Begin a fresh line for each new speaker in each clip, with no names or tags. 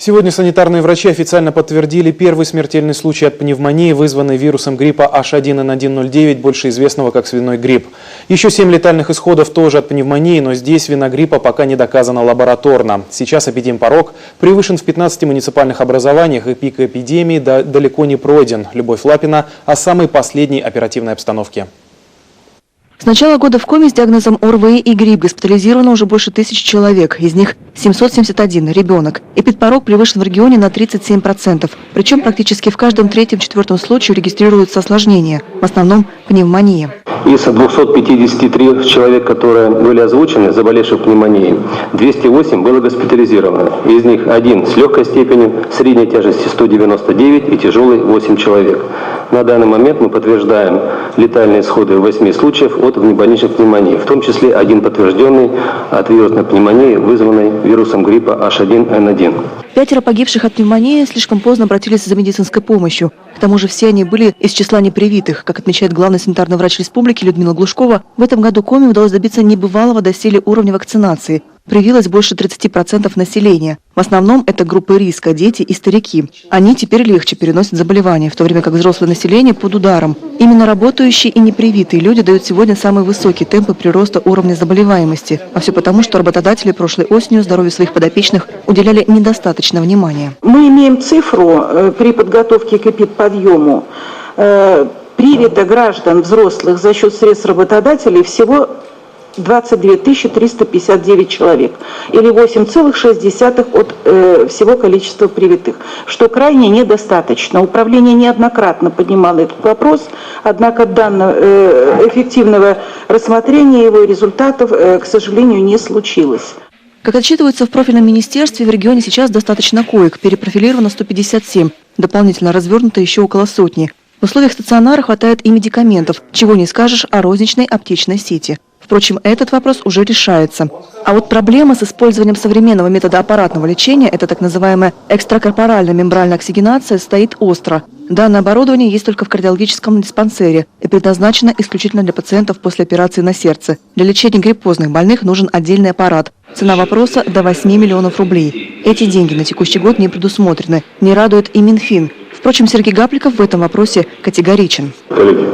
Сегодня санитарные врачи официально подтвердили первый смертельный случай от пневмонии, вызванный вирусом гриппа H1N1 больше известного как свиной грипп. Еще 7 летальных исходов тоже от пневмонии, но здесь вина гриппа пока не доказана лабораторно. Сейчас эпидемпорог превышен в 15 муниципальных образованиях, и пик эпидемии далеко не пройден. Любовь Лапина о самой последней оперативной обстановке.
С начала года в Коми с диагнозом ОРВИ и грипп госпитализировано уже больше 1000 человек, из них 771 – ребенок. Эпидемпорог превышен в регионе на 37%. Причем практически в каждом третьем-четвертом случае регистрируются осложнения, в основном пневмония.
Из 253 человек, которые были озвучены, заболевших пневмонией, 208 было госпитализировано. Из них 1 с легкой степенью, средней тяжести 199 и тяжелый 8 человек. На данный момент мы подтверждаем летальные исходы 8 случаев от внебольничной пневмонии, в том числе 1 подтвержденный от вирусной пневмонии, вызванной вирусом гриппа H1N1.
5 погибших от пневмонии слишком поздно обратились за медицинской помощью. К тому же все они были из числа непривитых. Как отмечает главный санитарный врач республики Людмила Глушкова, в этом году Коми удалось добиться небывалого доселе уровня вакцинации. Привилось больше 30% населения. В основном это группы риска – дети и старики. Они теперь легче переносят заболевания, в то время как взрослое население под ударом. Именно работающие и непривитые люди дают сегодня самые высокие темпы прироста уровня заболеваемости. А все потому, что работодатели прошлой осенью здоровью своих подопечных уделяли недостаточно внимания.
Мы имеем цифру при подготовке к эпидподъему. Привито граждан взрослых за счет средств работодателей всего 22 359 человек, или 8,6% от всего количества привитых, что крайне недостаточно. Управление неоднократно поднимало этот вопрос, однако данного эффективного рассмотрения его результатов, к сожалению, не случилось.
Как отчитывается в профильном министерстве, в регионе сейчас достаточно коек, перепрофилировано 157, дополнительно развернуто еще около сотни. В условиях стационара хватает и медикаментов, чего не скажешь о розничной аптечной сети. Впрочем, этот вопрос уже решается. А вот проблема с использованием современного метода аппаратного лечения, это так называемая экстракорпоральная мембральная оксигенация, стоит остро. Данное оборудование есть только в кардиологическом диспансере и предназначено исключительно для пациентов после операции на сердце. Для лечения гриппозных больных нужен отдельный аппарат. Цена вопроса – до 8 миллионов рублей. Эти деньги на текущий год не предусмотрены. Не радует и Минфин. Впрочем, Сергей Гапликов в этом вопросе категоричен.
Коллеги,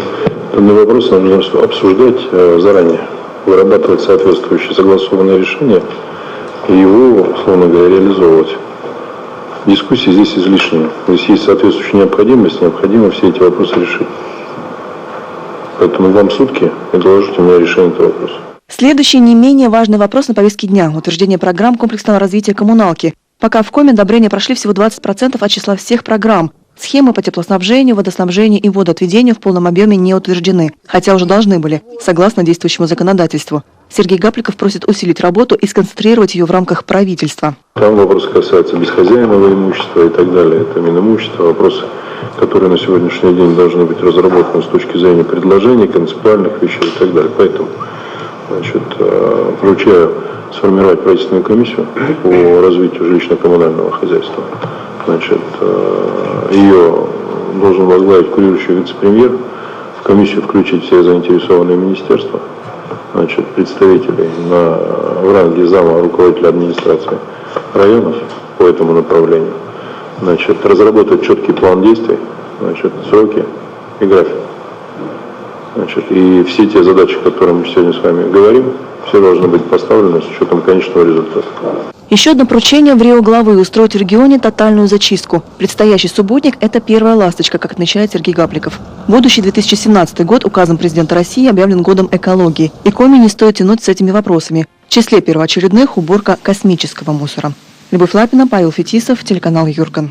данный вопрос нужно обсуждать заранее, вырабатывать соответствующее согласованное решение и его, условно говоря, реализовывать. Дискуссии здесь излишние. Если есть соответствующая необходимость, необходимо все эти вопросы решить. Поэтому вам сутки и доложите мне решение этого вопроса.
Следующий не менее важный вопрос на повестке дня – утверждение программ комплексного развития коммуналки. Пока в Коми одобрения прошли всего 20% от числа всех программ. Схемы по теплоснабжению, водоснабжению и водоотведению в полном объеме не утверждены, хотя уже должны были, согласно действующему законодательству. Сергей Гапликов просит усилить работу и сконцентрировать ее в рамках правительства.
Там вопрос касается безхозяйного имущества и так далее. Это Минимущество, вопросы, которые на сегодняшний день должны быть разработаны с точки зрения предложений, концептуальных вещей и так далее. Поэтому, поручаю сформировать правительственную комиссию по развитию жилищно-коммунального хозяйства. Ее должен возглавить курирующий вице-премьер, в комиссию включить все заинтересованные министерства, представителей в ранге зама руководителя администрации районов по этому направлению, разработать четкий план действий, сроки и график. И все те задачи, о которых мы сегодня с вами говорим, все должны быть поставлены с учетом конечного результата.
Еще одно поручение в Рио главы – устроить в регионе тотальную зачистку. Предстоящий субботник – это первая ласточка, как отмечает Сергей Гапликов. Будущий 2017 год указом президента России объявлен годом экологии. И Коми не стоит тянуть с этими вопросами. В числе первоочередных – уборка космического мусора. Любовь Лапина, Павел Фетисов, телеканал Юрган.